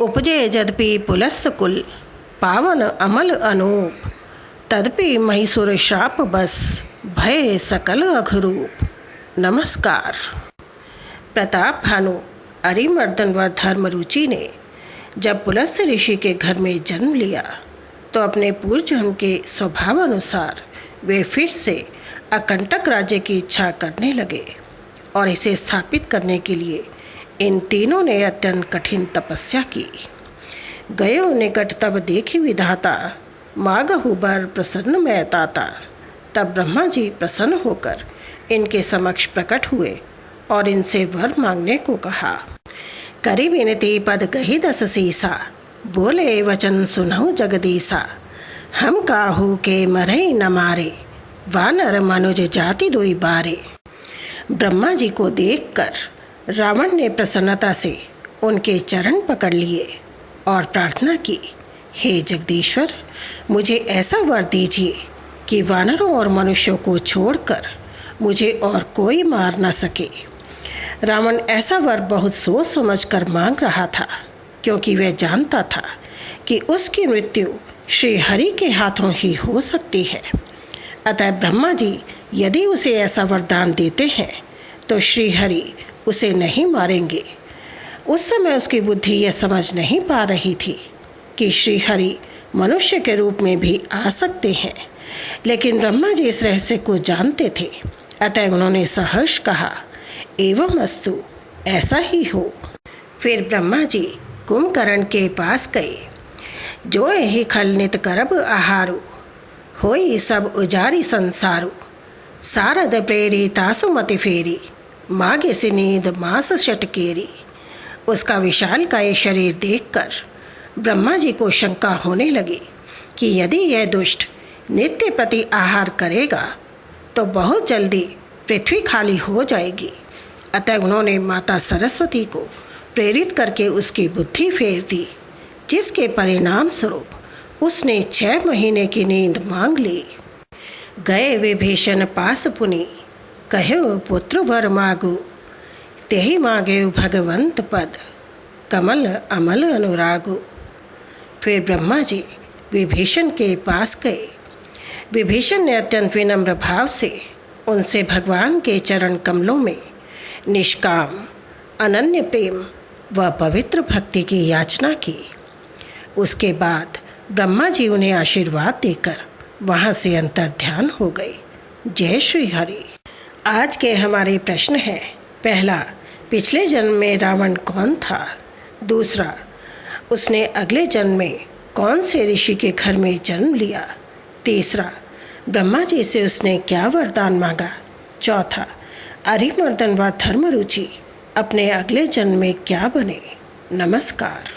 उपजे यद्यपि पुलस्त कुल, पावन अमल अनूप, तदपि महिषुर श्राप बस, भय सकल अघरूप। नमस्कार। प्रताप भानु अरिमर्दन व धर्मरुचि ने जब पुलस्त ऋषि के घर में जन्म लिया तो अपने पूर्वजन्म के स्वभाव अनुसार वे फिर से अकंटक राज्य की इच्छा करने लगे और इसे स्थापित करने के लिए इन तीनों ने अत्यंत कठिन तपस्या की। गयो निकट तब देखी विधाता, मागहु बर प्रसन्न मैं ताता। तब ब्रह्मा जी प्रसन्न होकर इनके समक्ष प्रकट हुए और इनसे वर मांगने को कहा। करी विनती पद कही दस सीसा, बोले वचन सुनहु जगदीसा। हम काहू के मरई न मारे, वानर मनुज जाति दुई बारे। ब्रह्मा जी को देखकर रावण ने प्रसन्नता से उनके चरण पकड़ लिए और प्रार्थना की, हे जगदीश्वर, मुझे ऐसा वर दीजिए कि वानरों और मनुष्यों को छोड़कर मुझे और कोई मार न सके। रावण ऐसा वर बहुत सोच समझकर मांग रहा था, क्योंकि वह जानता था कि उसकी मृत्यु श्री हरि के हाथों ही हो सकती है। अतः ब्रह्मा जी यदि उसे ऐसा वरदान देते हैं तो श्री हरि उसे नहीं मारेंगे। उस समय उसकी बुद्धि यह समझ नहीं पा रही थी कि श्री हरि मनुष्य के रूप में भी आ सकते हैं, लेकिन ब्रह्मा जी इस रहस्य को जानते थे। अतः उन्होंने सहर्ष कहा, एवं अस्तु, ऐसा ही हो। फिर ब्रह्मा जी कुंभकर्ण के पास गए। जो यही खल नित करब आहारु, होई सब उजारी संसारु। सारद प्रेरी तासु मति फेरी, मागे से नींद मास शटकेरी। उसका विशाल काय शरीर देखकर ब्रह्मा जी को शंका होने लगी कि यदि यह दुष्ट नित्य प्रति आहार करेगा तो बहुत जल्दी पृथ्वी खाली हो जाएगी। अतः उन्होंने माता सरस्वती को प्रेरित करके उसकी बुद्धि फेर दी, जिसके परिणाम स्वरूप उसने 6 महीने की नींद मांग ली। गए विभीषण पास पुनि, कहो पुत्र वर मागु। तेहि मांगे भगवंत पद, कमल अमल अनुरागु। फिर ब्रह्मा जी विभीषण के पास गए। विभीषण ने अत्यंत विनम्र भाव से उनसे भगवान के चरण कमलों में निष्काम अनन्य प्रेम व पवित्र भक्ति की याचना की। उसके बाद ब्रह्मा जी उन्हें आशीर्वाद देकर वहाँ से अंतर्ध्यान हो गए। जय श्री हरि। आज के हमारे प्रश्न हैं, पहला, पिछले जन्म में रावण कौन था? दूसरा, उसने अगले जन्म में कौन से ऋषि के घर में जन्म लिया? तीसरा, ब्रह्मा जी से उसने क्या वरदान मांगा? चौथा, अरिमर्दन व धर्मरुचि अपने अगले जन्म में क्या बने? नमस्कार।